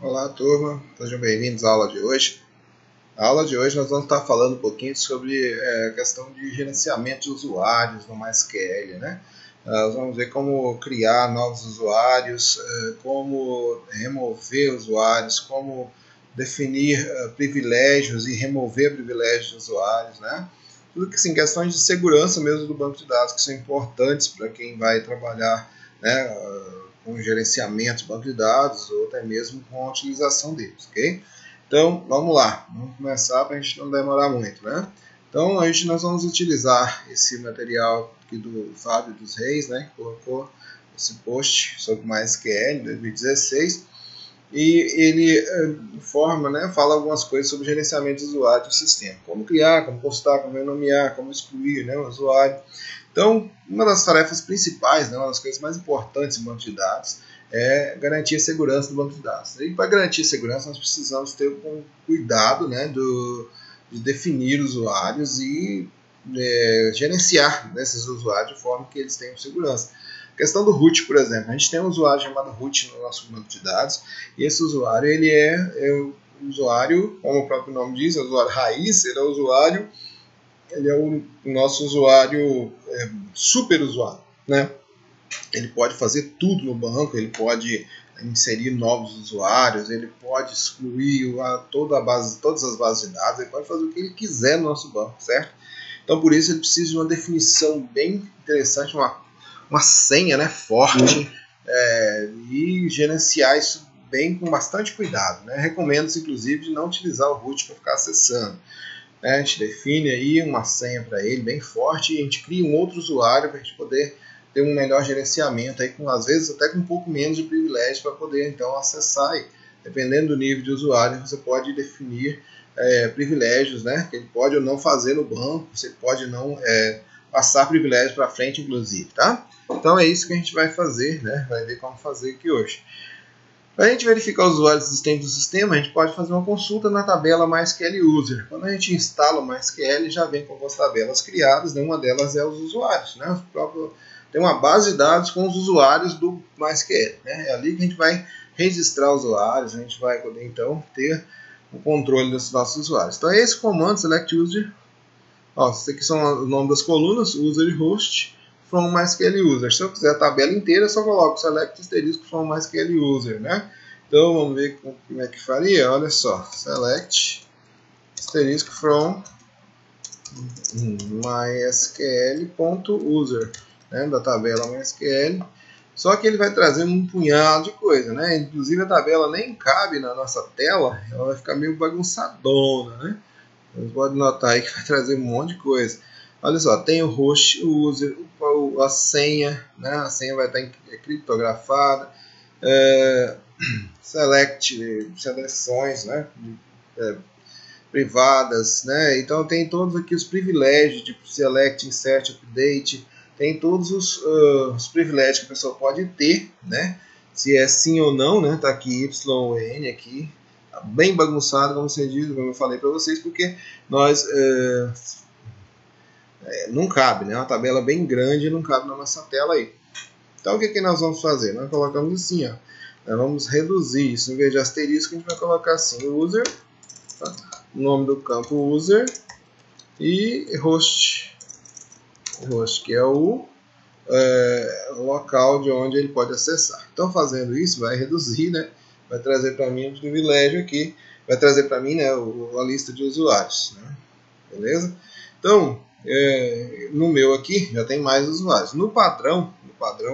Olá, turma, sejam bem-vindos à aula de hoje. Na aula de hoje nós vamos estar falando um pouquinho sobre a questão de gerenciamento de usuários no MySQL, né? Nós vamos ver como criar novos usuários, como remover usuários, como definir privilégios e remover privilégios de usuários, né? Tudo que, assim, questões de segurança mesmo do banco de dados que são importantes para quem vai trabalhar, né, com gerenciamento de banco de dados ou até mesmo com a utilização deles, ok? Então, vamos lá, vamos começar para a gente não demorar muito, né? Então, nós vamos utilizar esse material aqui do Fábio dos Reis, né, que colocou esse post sobre MySQL em 2016, e ele informa, né, fala algumas coisas sobre gerenciamento de usuário do sistema, como criar, como postar, como renomear, como excluir, né, o usuário. Então, uma das tarefas principais, né, uma das coisas mais importantes em banco de dados é garantir a segurança do banco de dados. E para garantir a segurança, nós precisamos ter um cuidado, né, de definir usuários e gerenciar esses usuários de forma que eles tenham segurança. A questão do root, por exemplo, a gente tem um usuário chamado root no nosso banco de dados, e esse usuário ele é o usuário, como o próprio nome diz, é o usuário raiz, ele é o usuário, ele é o nosso usuário super usuário, né? Ele pode fazer tudo no banco, ele pode inserir novos usuários, ele pode excluir todas as bases de dados, ele pode fazer o que ele quiser no nosso banco, certo? Então, por isso, ele precisa de uma definição bem interessante, uma senha, né, forte, e gerenciar isso bem com bastante cuidado, né? Recomendo-se, inclusive, de não utilizar o root para ficar acessando. A gente define aí uma senha para ele bem forte e a gente cria um outro usuário para a gente poder ter um melhor gerenciamento, aí, às vezes até com um pouco menos de privilégio para poder então acessar. Aí. Dependendo do nível de usuário, você pode definir privilégios, né, que ele pode ou não fazer no banco, você pode não passar privilégios para frente, inclusive. Tá? Então é isso que a gente vai fazer, né, vai ver como fazer aqui hoje. Para a gente verificar os usuários existentes do sistema, a gente pode fazer uma consulta na tabela MySQL User. Quando a gente instala o MySQL, já vem com algumas tabelas criadas, né? Uma delas é os usuários. Né? Tem uma base de dados com os usuários do MySQL. Né? É ali que a gente vai registrar os usuários, a gente vai poder então ter o controle dos nossos usuários. Então é esse comando, select user. Ó, isso aqui são o nome das colunas, user e host. From MySQL User. Se eu quiser a tabela inteira, eu só coloco select asterisco from MySQL User, né? Então vamos ver como é que faria. Olha só, select asterisco from MySQL.user, né? Da tabela MySQL. Só que ele vai trazer um punhado de coisa, né? Inclusive a tabela nem cabe na nossa tela, ela vai ficar meio bagunçadona, né? Vocês podem notar aí que vai trazer um monte de coisa. Olha só, tem o host, o user, a senha, né? A senha vai estar criptografada, seleções, né? Privadas, né? Então tem todos aqui os privilégios, tipo select, insert, update, tem todos os privilégios que a pessoa pode ter, né? Se é sim ou não, né? Tá aqui Y ou N aqui, tá bem bagunçado, como você diz, como eu falei para vocês, porque nós não cabe, né? Uma tabela bem grande não cabe na nossa tela aí. Então o que nós vamos fazer? Nós colocamos assim, ó. Nós vamos reduzir isso. Em vez de asterisco, a gente vai colocar assim, user, tá? O nome do campo user e host. O host que é o local de onde ele pode acessar. Então fazendo isso, vai reduzir, né? Vai trazer para mim um privilégio aqui, vai trazer para mim, né, a lista de usuários, né? Beleza? Então, no meu aqui já tem mais usuários. No padrão,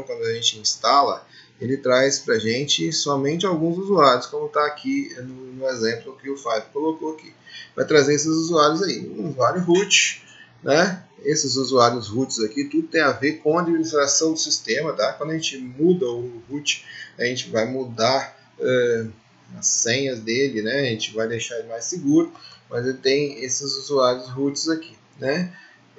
quando a gente instala, ele traz para a gente somente alguns usuários, como está aqui no exemplo que o Fábio colocou aqui. Vai trazer esses usuários aí. Um usuário root, né? Esses usuários roots aqui, tudo tem a ver com a administração do sistema, tá? Quando a gente muda o root, a gente vai mudar as senhas dele, né? A gente vai deixar ele mais seguro, mas ele tem esses usuários roots aqui, né?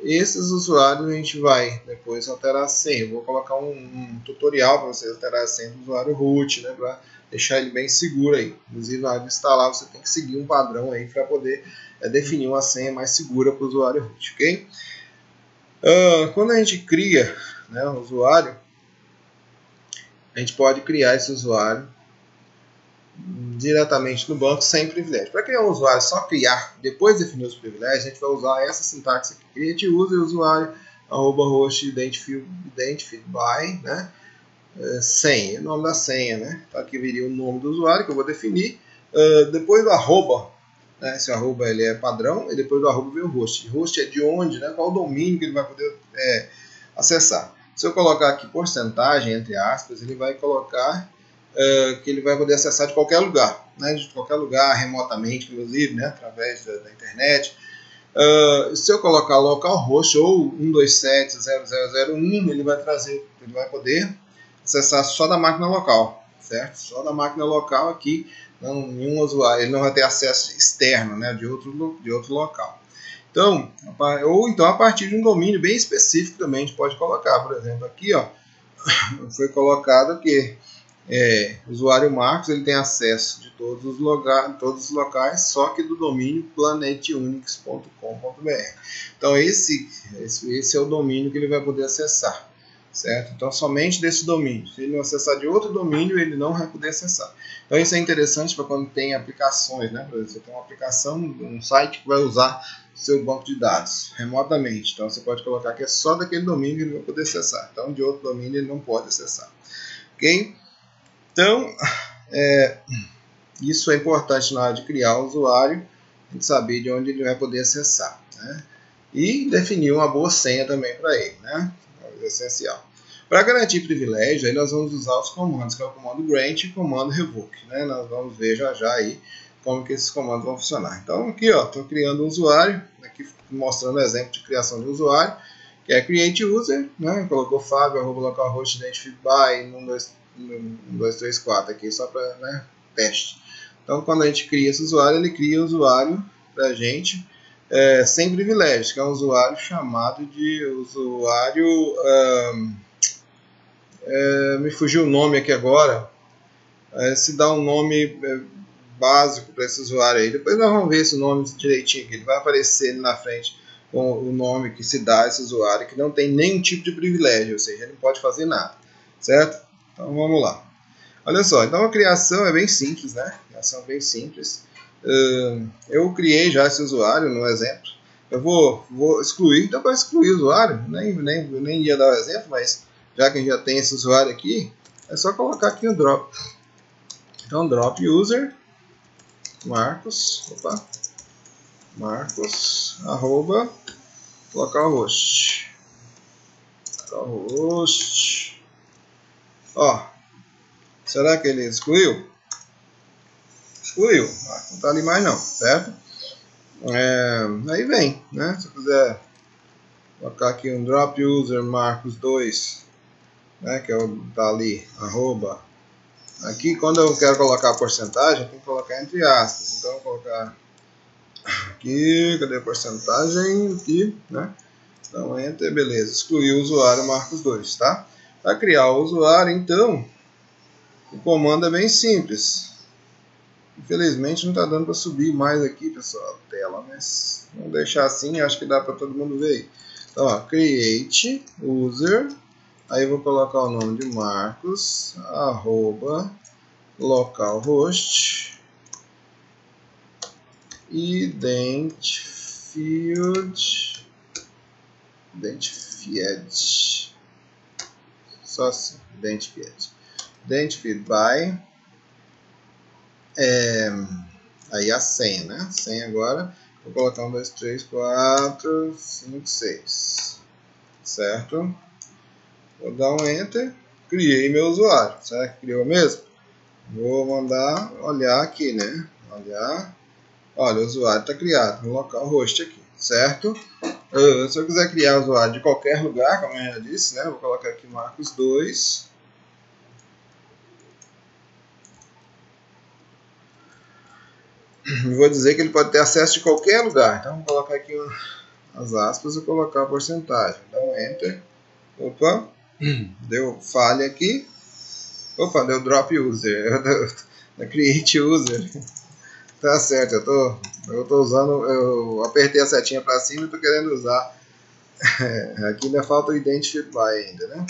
Esses usuários a gente vai depois alterar a senha. Eu vou colocar um tutorial para vocês alterar a senha do usuário root, né? Para deixar ele bem seguro aí. Inclusive, na hora de instalar, você tem que seguir um padrão aí para poder definir uma senha mais segura para o usuário root, ok? Quando a gente cria, né, um usuário, a gente pode criar esse usuário diretamente no banco sem privilégio. Para criar um usuário, só criar, depois definir os privilégios, a gente vai usar essa sintaxe aqui. Create user, usuário, @host, identified by, né? Senha, o nome da senha, né? Aqui viria o nome do usuário que eu vou definir. Depois do arroba, né? Esse arroba ele é padrão, e depois do arroba vem o host. Host é de onde, né? Qual o domínio que ele vai poder acessar. Se eu colocar aqui porcentagem, entre aspas, ele vai colocar que ele vai poder acessar de qualquer lugar, né? De qualquer lugar, remotamente, inclusive, né? Através da internet. Se eu colocar localhost ou 127.00.01, ele vai poder acessar só da máquina local, certo? Só da máquina local aqui, nenhum usuário, ele não vai ter acesso externo, né? De outro local. Então, ou então a partir de um domínio bem específico também a gente pode colocar, por exemplo, aqui, ó, foi colocado que o usuário Marcos ele tem acesso de todos os locais, só que do domínio planetunix.com.br. Então esse é o domínio que ele vai poder acessar, certo? Então somente desse domínio. Se ele não acessar de outro domínio, ele não vai poder acessar. Então isso é interessante para quando tem aplicações, né? Por exemplo, você tem uma aplicação, um site que vai usar seu banco de dados remotamente. Então você pode colocar que é só daquele domínio que ele vai poder acessar. Então de outro domínio ele não pode acessar. Ok? Então, isso é importante na hora de criar o usuário, a gente saber de onde ele vai poder acessar, né? E definir uma boa senha também para ele, né? É essencial. Para garantir privilégio, aí nós vamos usar os comandos, que é o comando grant e o comando revoke, né? Nós vamos ver já aí como que esses comandos vão funcionar. Então aqui, ó, estou criando um usuário, aqui mostrando o exemplo de criação de usuário, que é create user, né? Colocou Fábio, @localhost, identified by, 1234 aqui, só para, né, teste. Então, quando a gente cria esse usuário, ele cria o usuário para a gente sem privilégios, que é um usuário chamado de usuário... me fugiu o nome aqui agora. Se dá um nome básico para esse usuário aí. Depois nós vamos ver esse nome direitinho, que ele vai aparecer na frente com o nome que se dá a esse usuário, que não tem nenhum tipo de privilégio, ou seja, ele não pode fazer nada, certo? Então vamos lá. Olha só, então a criação é bem simples, né? A criação é bem simples. Eu criei já esse usuário no exemplo. Eu vou excluir, então para excluir o usuário, nem ia dar o exemplo, mas já que a gente já tem esse usuário aqui, é só colocar aqui o drop. Então drop user Marcos, arroba localhost. Ó, será que ele excluiu? Excluiu, não está ali mais não, certo? Aí vem, né? Se eu quiser colocar aqui um drop user Marcos 2, né? Que tá ali, arroba. Aqui, quando eu quero colocar a porcentagem, eu tenho que colocar entre aspas. Então, eu vou colocar aqui, cadê a porcentagem? Aqui, né? Então, enter, beleza. Excluir o usuário Marcos 2, tá? Para criar o usuário, então, o comando é bem simples. Infelizmente, não está dando para subir mais aqui, pessoal, a tela, mas vamos deixar assim, acho que dá para todo mundo ver. Então, ó, create user, aí eu vou colocar o nome de Marcos, arroba localhost, identified, só assim, identified by, aí a senha, né? Senha agora, vou colocar 1, 2, 3, 4, 5, 6, certo? Vou dar um enter, criei meu usuário, será que criou mesmo? Vou mandar olhar aqui, né? Olha, o usuário está criado no localhost aqui, certo? Se eu quiser criar o usuário de qualquer lugar, como eu já disse, né? Vou colocar aqui Marcos 2. Vou dizer que ele pode ter acesso de qualquer lugar. Então, vou colocar aqui as aspas e colocar a porcentagem. Dá um enter. Opa, deu falha aqui. Opa, deu drop user. Create user. Tá certo, eu tô usando, eu apertei a setinha para cima e tô querendo usar. Aqui ainda falta o identify by ainda, né?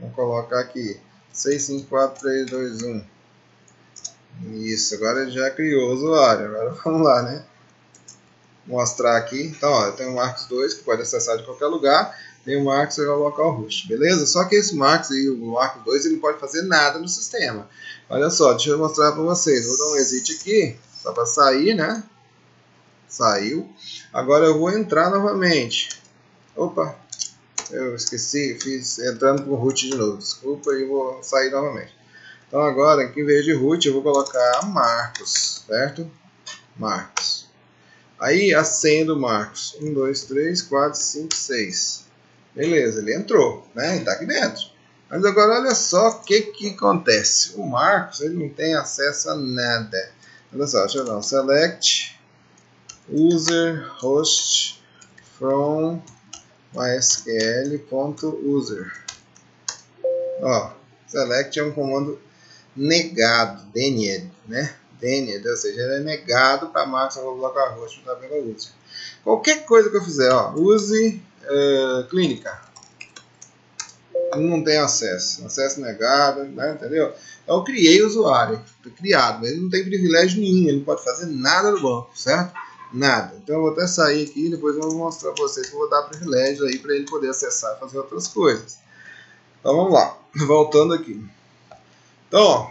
Vamos colocar aqui 6543221. Isso, agora ele já criou o usuário. Agora vamos lá, né? Mostrar aqui. Então, ó, eu tenho o Marcos 2 que pode acessar de qualquer lugar. Tem o Marcos e o localhost, beleza? Só que esse Marcos e o Marcos 2 ele não pode fazer nada no sistema. Olha só, deixa eu mostrar para vocês. Vou dar um exit aqui, só para sair, né? Saiu. Agora eu vou entrar novamente. Opa, eu esqueci, fiz entrando com o root de novo. Desculpa, e vou sair novamente. Então agora, aqui em vez de root, eu vou colocar Marcos, certo? Marcos. Aí a senha do Marcos. 1, 2, 3, 4, 5, 6. Beleza, ele entrou, né? Ele está aqui dentro. Mas agora olha só o que acontece. O Marcos ele não tem acesso a nada. Olha só, deixa eu dar um select user host from mysql.user. Ó, select é um comando negado, denied, né? Denied, ou seja, ele é negado para Marcos localhost da tabela user. Qualquer coisa que eu fizer, ó, use clínica, não tem acesso, acesso negado, né? Entendeu? Eu criei o usuário, criado, mas ele não tem privilégio nenhum, ele não pode fazer nada no banco, certo? Nada. Então eu vou até sair aqui e depois eu vou mostrar para vocês que eu vou dar privilégio aí para ele poder acessar e fazer outras coisas. Então vamos lá, voltando aqui. Então, ó,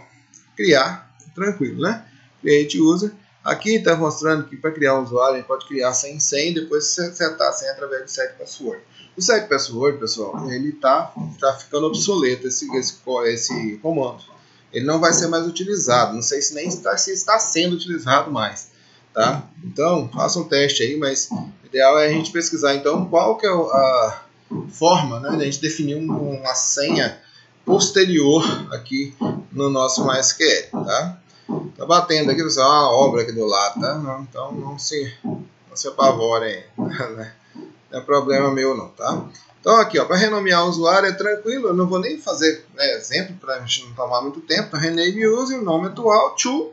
criar, tranquilo, né? Create user. Aqui está mostrando que para criar um usuário, a gente pode criar sem senha e depois setar a senha através do set password. O set password, pessoal, ele tá ficando obsoleto, esse comando. Ele não vai ser mais utilizado. Não sei se nem está sendo utilizado mais. Tá? Então, faça um teste aí, mas o ideal é a gente pesquisar então qual que é a forma, né, de a gente definir uma senha posterior aqui no nosso MySQL, tá? Tá batendo aqui, pessoal, uma obra aqui do lado, tá? Então não se apavorem, né? Não é problema meu não, tá? Então aqui, ó, para renomear o usuário é tranquilo, eu não vou nem fazer, né, exemplo para a gente não tomar muito tempo. Então, rename user, o nome atual, to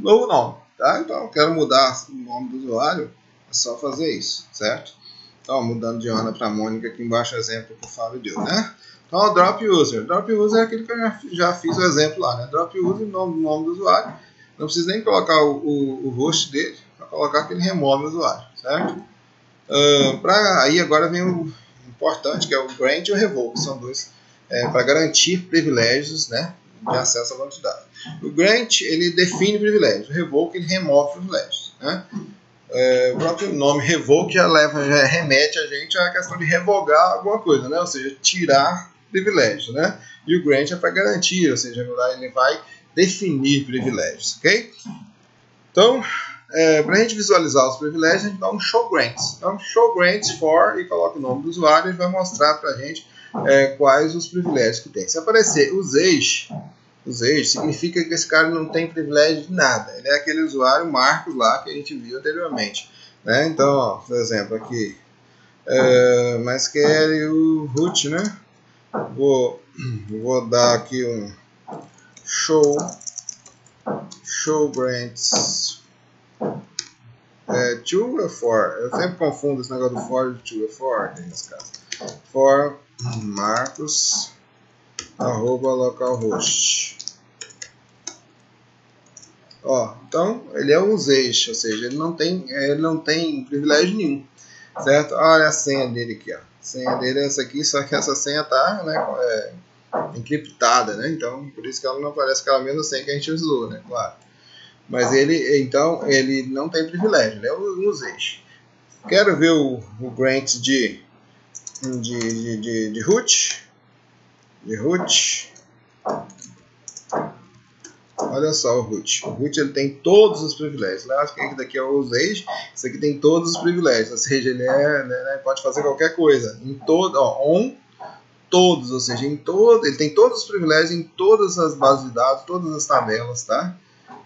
novo nome, tá? Então eu quero mudar o nome do usuário, é só fazer isso, certo? Então, mudando de Ana para Mônica aqui embaixo, exemplo que o Fábio deu, né? Então, drop user. Drop user é aquele que eu já fiz o exemplo lá, né? Drop user, nome do usuário. Não precisa nem colocar o host dele, para colocar que ele remove o usuário, certo? Aí agora vem o importante, que é o grant e o revoke. São dois para garantir privilégios, né, de acesso a banco de dados. O grant, ele define privilégios. O revoke, ele remove privilégios, né? O próprio nome revoke já remete a gente à questão de revogar alguma coisa, né? Ou seja, tirar privilégios, né? E o grant é para garantir, ou seja, ele vai definir privilégios, ok? Então, para a gente visualizar os privilégios, a gente dá um show grants. Então, show grants for e coloca o nome do usuário e vai mostrar para a gente quais os privilégios que tem. Se aparecer os age significa que esse cara não tem privilégio de nada. Ele é aquele usuário Marcos lá que a gente viu anteriormente, né? Então, ó, por exemplo, aqui, MySQL o root, né? Vou dar aqui um show grants to or for. Eu sempre confundo esse negócio do for e to or for nesse caso. For Marcos @localhost. Ó, então ele é um usage, ou seja, ele não tem privilégio nenhum, certo? Olha a senha dele aqui, ó. A senha dele é essa aqui, só que essa senha tá, né, encriptada, né? Então por isso que ela não aparece aquela mesma senha que a gente usou, né? Claro. Mas ele não tem privilégio, ele é um usage. Quero ver o grant de root. Olha só o root. O root ele tem todos os privilégios. Eu acho que esse daqui é o usage. Esse aqui tem todos os privilégios. Ou seja, ele pode fazer qualquer coisa. Em todo, on todos, ou seja, ele tem todos os privilégios em todas as bases de dados, todas as tabelas, tá?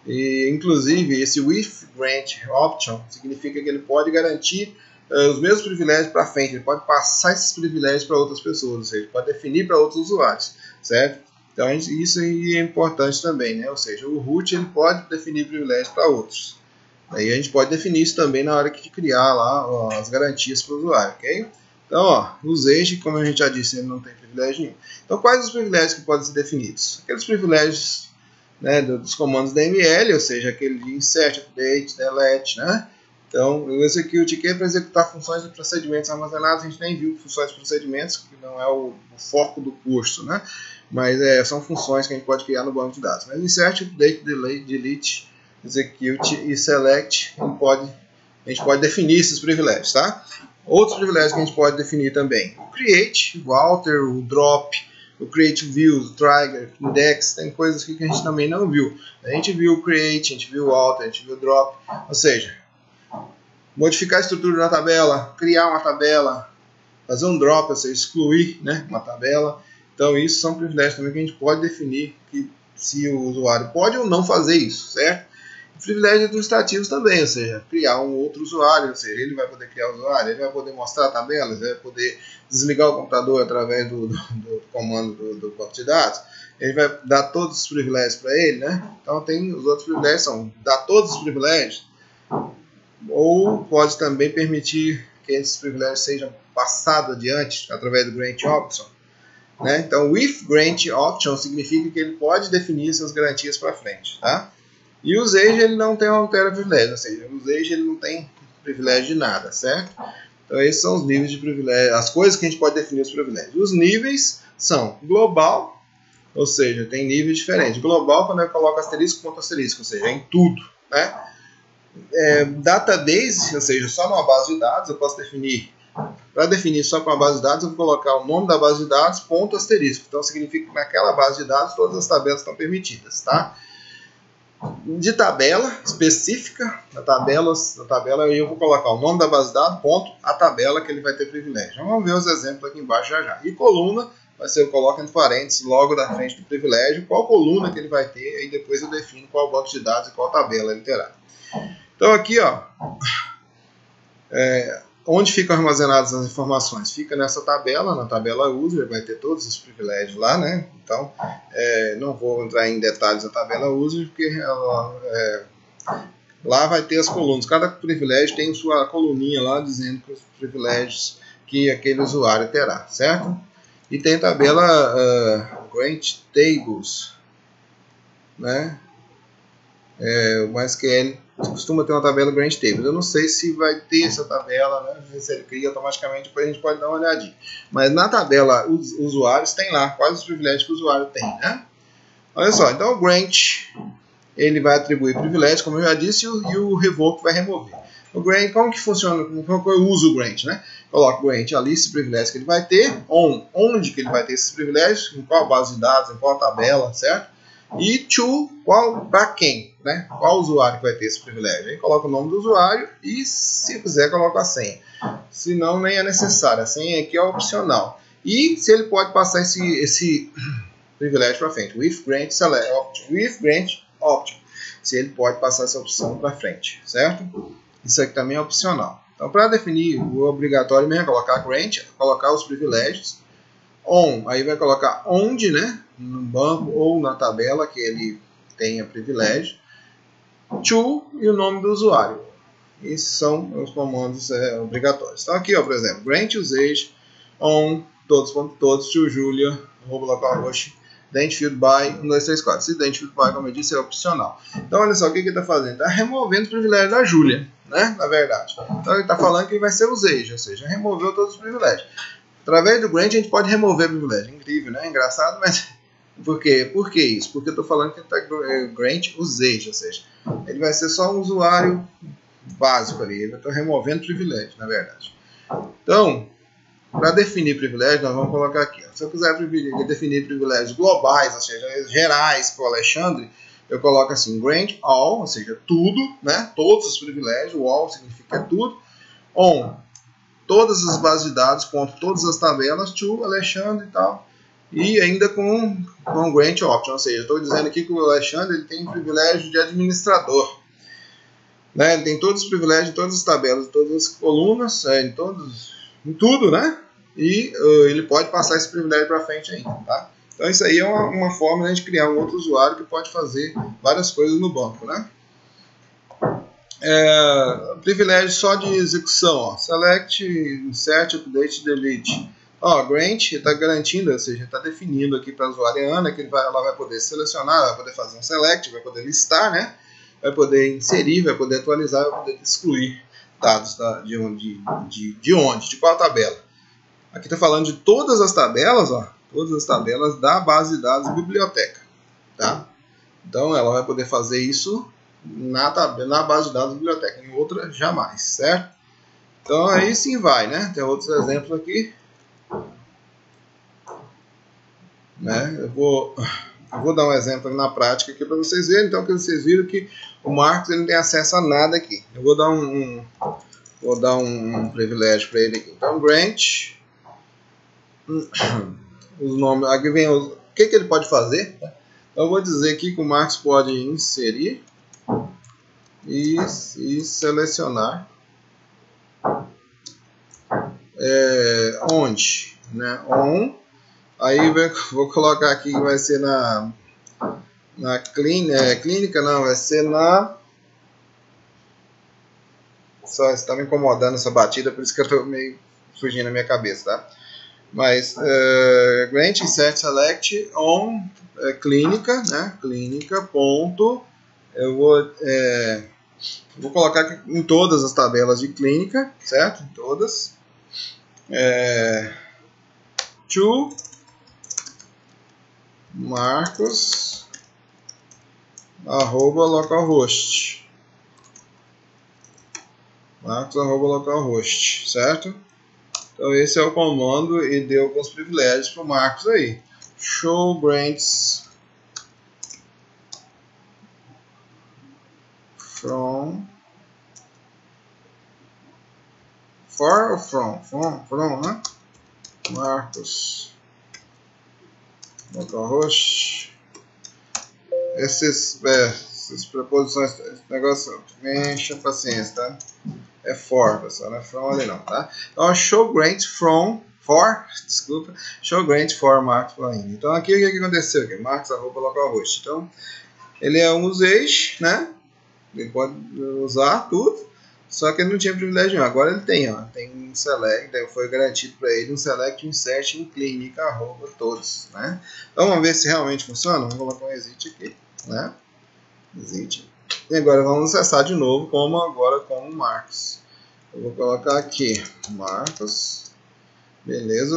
E inclusive esse with grant option significa que ele pode garantir os mesmos privilégios para frente. Ele pode passar esses privilégios para outras pessoas, ou seja, pode definir para outros usuários, certo? Então isso aí é importante também, né? Ou seja, o root ele pode definir privilégios para outros. Aí a gente pode definir isso também na hora de criar lá as garantias para o usuário, ok? Então, ó, usage, como a gente já disse, ele não tem privilégio nenhum. Então, quais os privilégios que podem ser definidos? Aqueles privilégios, né, dos comandos da ML, ou seja, aquele de insert, update, delete, né? Então, o execute aqui é para executar funções e procedimentos armazenados. A gente nem viu funções e procedimentos, que não é o foco do curso, né? Mas são funções que a gente pode criar no banco de dados. Mas insert, update, delete, execute e select, a gente pode definir esses privilégios, tá? Outros privilégios que a gente pode definir também: o create, o alter, o drop, o create views, o trigger, index. Tem coisas aqui que a gente também não viu. A gente viu o create, a gente viu o alter, a gente viu o drop. Ou seja, modificar a estrutura da tabela, criar uma tabela, fazer um drop, ou seja, excluir, né, uma tabela. Então, isso são privilégios também que a gente pode definir que se o usuário pode ou não fazer isso, certo? Privilégios administrativos também, ou seja, criar um outro usuário, ou seja, ele vai poder criar o usuário, ele vai poder mostrar tabelas, ele vai poder desligar o computador através do comando do banco de dados, ele vai dar todos os privilégios para ele, né? Então tem os outros privilégios, são dar todos os privilégios, ou pode também permitir que esses privilégios sejam passados adiante através do grant option, né? Então, with grant option significa que ele pode definir suas garantias para frente, tá? E o usage ele não tem altera privilégio, ou seja, o usage ele não tem privilégio de nada, certo? Então esses são os níveis de privilégio, as coisas que a gente pode definir os privilégios. Os níveis são global, ou seja, tem níveis diferentes. Global, quando eu coloco asterisco, ponto asterisco, ou seja, é em tudo, né? Database, ou seja, só numa base de dados, eu posso definir. Para definir só com a base de dados, eu vou colocar o nome da base de dados, ponto asterisco. Então significa que naquela base de dados todas as tabelas estão permitidas, tá? De tabela específica, na tabela eu vou colocar o nome da base de dados, ponto, a tabela que ele vai ter privilégio. Vamos ver os exemplos aqui embaixo já. E coluna, vai ser eu coloco entre parênteses, logo da frente do privilégio, qual coluna que ele vai ter, aí depois eu defino qual banco de dados e qual tabela ele terá. Então aqui, ó, onde ficam armazenadas as informações? Fica nessa tabela, na tabela user, vai ter todos os privilégios lá, né? Então, não vou entrar em detalhes da tabela user, porque lá vai ter as colunas. Cada privilégio tem sua coluninha lá, dizendo que os privilégios que aquele usuário terá, certo? E tem tabela grant tables, né? O MySQL costuma ter uma tabela grant tables. Eu não sei se vai ter essa tabela, né? Se ele cria automaticamente, depois a gente pode dar uma olhadinha. Mas na tabela os usuários tem lá quais os privilégios que o usuário tem, né? Olha só, então o grant ele vai atribuir privilégios, como eu já disse, e o revoke vai remover. O grant, como que funciona? Como eu uso o grant, né? Coloco o grant, a lista de privilégios que ele vai ter, onde que ele vai ter esses privilégios, em qual base de dados, em qual tabela, certo? E to, para quem, né? Qual usuário que vai ter esse privilégio? Aí coloca o nome do usuário e, se quiser, coloca a senha. Se não, nem é necessário. A senha aqui é opcional. E se ele pode passar esse privilégio para frente. With grant select option. With grant option. Se ele pode passar essa opção para frente, certo? Isso aqui também é opcional. Então, para definir o obrigatório mesmo é colocar grant, colocar os privilégios. Aí vai colocar onde, né? No banco ou na tabela que ele tenha privilégio. To e o nome do usuário. Esses são os comandos obrigatórios. Então aqui, ó, por exemplo, grant usage todos, to Julia, localhost, identified by 1, 2, 3, 4. Esse identified by, como eu disse, é opcional. Então olha só o que ele está fazendo. Está removendo o privilégio da Julia, né? Na verdade. Então ele está falando que vai ser usage, ou seja, removeu todos os privilégios. Através do grant a gente pode remover privilégio. Incrível, né? Engraçado, mas por quê? Por que isso? Porque eu estou falando que ele está grant usage, ou seja, ele vai ser só um usuário básico ali. Ele está removendo privilégio, na verdade. Então, para definir privilégio, nós vamos colocar aqui. Se eu quiser definir privilégios globais, ou seja, gerais para o Alexandre, eu coloco assim, grant all, ou seja, tudo, né? Todos os privilégios, o all significa tudo, todas as bases de dados, ponto, todas as tabelas, to Alexandre e tal, e ainda com grant option, ou seja, estou dizendo aqui que o Alexandre ele tem privilégio de administrador, né? Ele tem todos os privilégios de todas as tabelas, todas as colunas, em tudo, né? E ele pode passar esse privilégio para frente ainda, tá? Então isso aí é uma forma de a gente criar um outro usuário que pode fazer várias coisas no banco, né? Privilégio só de execução, ó. Select, Insert, Update, Delete. Ó, Grant está garantindo, ou seja, está definindo aqui para a usuária Ana que ela vai poder selecionar, vai poder fazer um select, vai poder listar, né? Vai poder inserir, vai poder atualizar, vai poder excluir dados de onde? De qual tabela? Aqui está falando de todas as tabelas, ó, todas as tabelas da base de dados biblioteca, tá? Então ela vai poder fazer isso na base de dados biblioteca, em outra jamais, certo? Então aí sim vai, né? Tem outros exemplos aqui, né? Eu vou dar um exemplo na prática aqui para vocês verem, então que vocês viram que o Marcos ele não tem acesso a nada aqui. Eu vou dar um privilégio para ele aqui. Então Grant, os nomes, aqui vem o que ele pode fazer. Tá? Então eu vou dizer aqui que o Marcos pode inserir e selecionar onde, né? On. Aí vou colocar aqui que vai ser na clínica, não, vai ser na... Só está me incomodando essa batida, por isso que eu estou meio fugindo da minha cabeça, tá? Mas Grant Insert Select on clínica, né? Clínica, ponto. Eu vou colocar aqui em todas as tabelas de clínica, certo? Em todas. To Marcos @localhost. Marcos @localhost, certo? Então esse é o comando e deu alguns privilégios para o Marcos aí. Show grants from né? Marcos localhost. Essas preposições, esse negócio, encha a paciência, tá? É for, pessoal, não é from ali não, tá? Então, show grant show grant for Marcos Plain. Então, aqui o que aconteceu? Aqui, Marcos @localhost. Então, ele é um usage, né? Ele pode usar tudo, só que ele não tinha privilégio nenhum. Agora ele tem, ó. Tem um select, foi garantido para ele um select, insert em clínica, todos, né? Então, vamos ver se realmente funciona. Vamos colocar um exit aqui, né? Exit. E agora vamos acessar de novo, como o Marcos. Eu vou colocar aqui, Marcos. Beleza,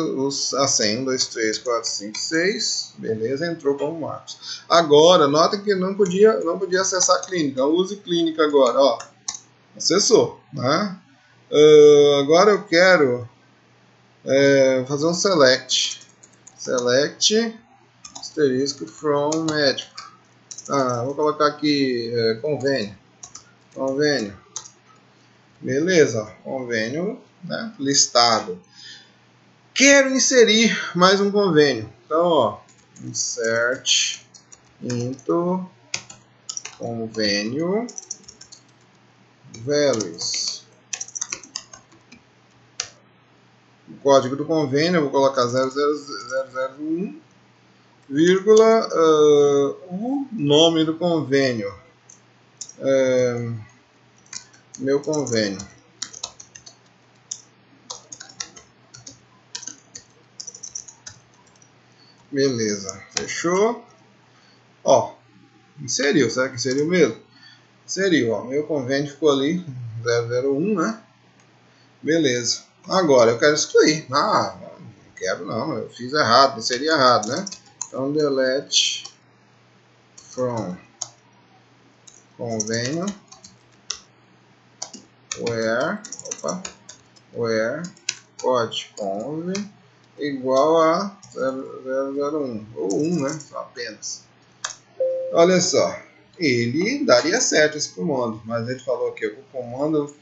a senha 1, 2, 3, 4, 5, 6. Beleza, entrou como Marcos. Agora, nota que não podia acessar a clínica. Use clínica agora, ó. Acessou, né? Agora eu quero fazer um select. Select asterisco from médico. Vou colocar aqui convênio. Beleza, convênio, né? Listado. Quero inserir mais um convênio. Então, ó, insert into convênio values. O código do convênio eu vou colocar 00001, vírgula, o nome do convênio. Meu convênio. Beleza, fechou. Ó, inseriu, será que inseriu mesmo? Inseriu, ó, meu convênio ficou ali, 001, né? Beleza. Agora eu quero excluir. Não quero não, eu fiz errado, inseri errado, né? Então, delete from convênio where code conv igual a 001 ou 1, né? Só apenas. Olha só, ele daria certo esse comando, mas ele falou que o comando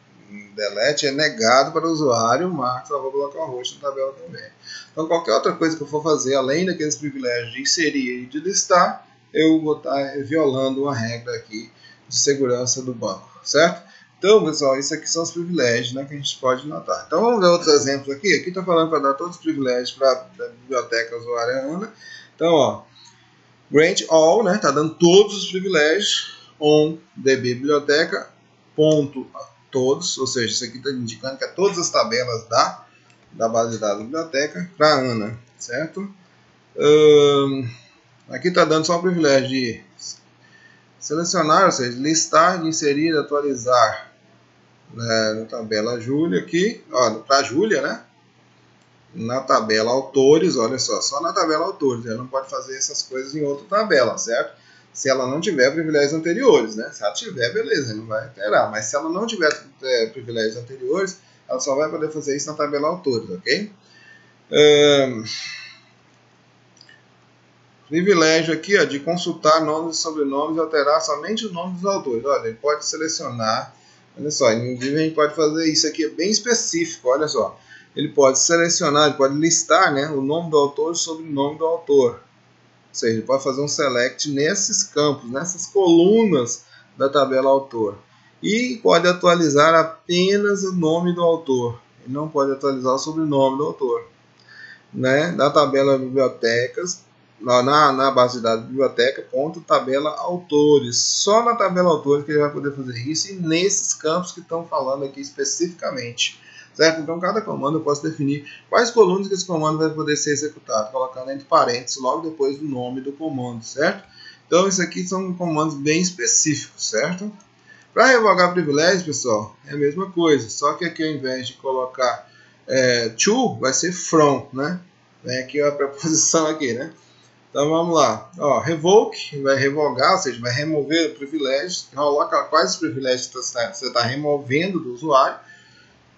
delete é negado para o usuário Marcos @localhost na tabela também. Então qualquer outra coisa que eu for fazer, além daqueles privilégios de inserir e de listar, eu vou estar violando uma regra aqui de segurança do banco, certo? Então, pessoal, isso aqui são os privilégios, né, que a gente pode notar. Então, vamos ver outros exemplos aqui. Aqui está falando para dar todos os privilégios para a biblioteca usuária Ana. Então, ó, grant all, né, está dando todos os privilégios on DB biblioteca ponto todos, ou seja, isso aqui está indicando que é todas as tabelas da base de dados da biblioteca para a Ana, certo? Aqui está dando só o privilégio de selecionar, ou seja, listar, de inserir, atualizar, né, na tabela Júlia aqui, para a Júlia, né? Na tabela autores, olha só na tabela autores, ela não pode fazer essas coisas em outra tabela, certo? Se ela não tiver privilégios anteriores, né? Se ela tiver, beleza, não vai alterar, mas se ela não tiver privilégios anteriores, ela só vai poder fazer isso na tabela autores, ok? Privilégio aqui, ó, de consultar nomes e sobrenomes e alterar somente os nomes dos autores. Olha, ele pode selecionar, olha só, inclusive a gente pode fazer isso aqui, é bem específico, olha só. Ele pode selecionar, ele pode listar, né, o nome do autor e o sobrenome do autor. Ou seja, ele pode fazer um select nesses campos, nessas colunas da tabela autor. E pode atualizar apenas o nome do autor. Ele não pode atualizar o sobrenome do autor. Né? Na tabela bibliotecas, na base de dados biblioteca, tabela autores. Só na tabela autores que ele vai poder fazer isso e nesses campos que estão falando aqui especificamente. Certo? Então, cada comando eu posso definir quais colunas que esse comando vai poder ser executado, colocando entre parênteses logo depois do nome do comando, certo? Então, isso aqui são comandos bem específicos, certo? Para revogar privilégios, pessoal, é a mesma coisa, só que aqui ao invés de colocar to, vai ser from, né? Vem aqui a preposição aqui, né? Então, vamos lá. Ó, revoke, vai revogar, ou seja, vai remover privilégios, coloca quais privilégios você está removendo do usuário.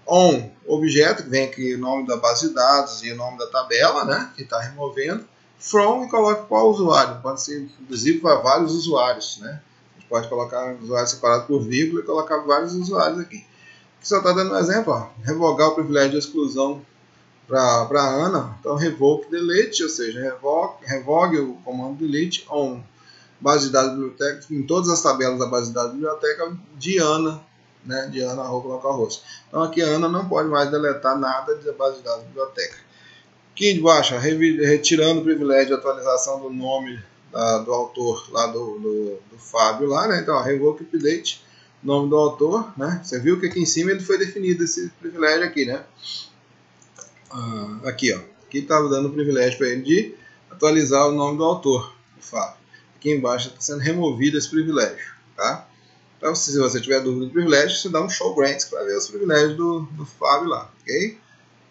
On, objeto, que vem aqui o nome da base de dados e o nome da tabela, né, que está removendo. From, e coloca qual usuário. Pode ser, inclusive, para vários usuários, né. A gente pode colocar usuário separado por vírgula e colocar vários usuários aqui. Aqui só está dando um exemplo, ó, revogar o privilégio de exclusão para a Ana. Então, revoke delete, ou seja, revogue o comando delete on. Base de dados da biblioteca, em todas as tabelas da base de dados da biblioteca de Ana, né, de Ana localhost. Então aqui a Ana não pode mais deletar nada da base de dados da biblioteca. Aqui embaixo, retirando o privilégio de atualização do nome do autor lá do Fábio lá, né? Então, revoke update, nome do autor, né? Você viu que aqui em cima ele foi definido esse privilégio aqui, né? Aqui, ó. Aqui estava dando o privilégio para ele de atualizar o nome do autor, do Fábio. Aqui embaixo está sendo removido esse privilégio, tá? Então, se você tiver dúvida do privilégio, você dá um show grants para ver os privilégios do Fábio lá, ok?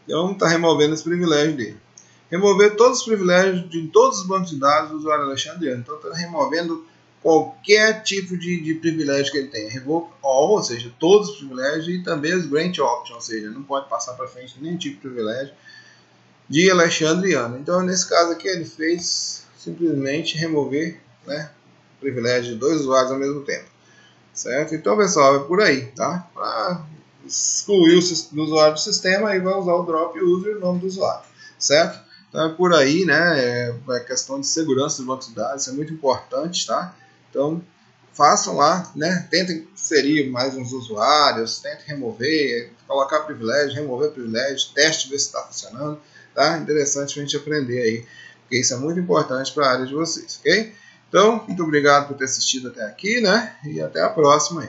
Então, está removendo esse privilégio dele. Remover todos os privilégios de todos os bancos de dados do usuário alexandriano. Então, está removendo qualquer tipo de privilégio que ele tenha. Revoke all, ou seja, todos os privilégios, e também as grant options, ou seja, não pode passar para frente nenhum tipo de privilégio de alexandriano. Então, nesse caso aqui, ele fez simplesmente remover, né, o privilégio de dois usuários ao mesmo tempo. Certo? Então, pessoal, é por aí, tá? Para excluir o usuário do sistema, aí vai usar o drop user e o nome do usuário, certo? Então, é por aí, né? É questão de segurança dos bancos de dados, isso é muito importante, tá? Então, façam lá, né? Tentem inserir mais uns usuários, tentem remover, colocar privilégio, remover privilégio, teste, ver se está funcionando, tá? Interessante a gente aprender aí, porque isso é muito importante para a área de vocês, ok? Então, muito obrigado por ter assistido até aqui, né? E até a próxima aí.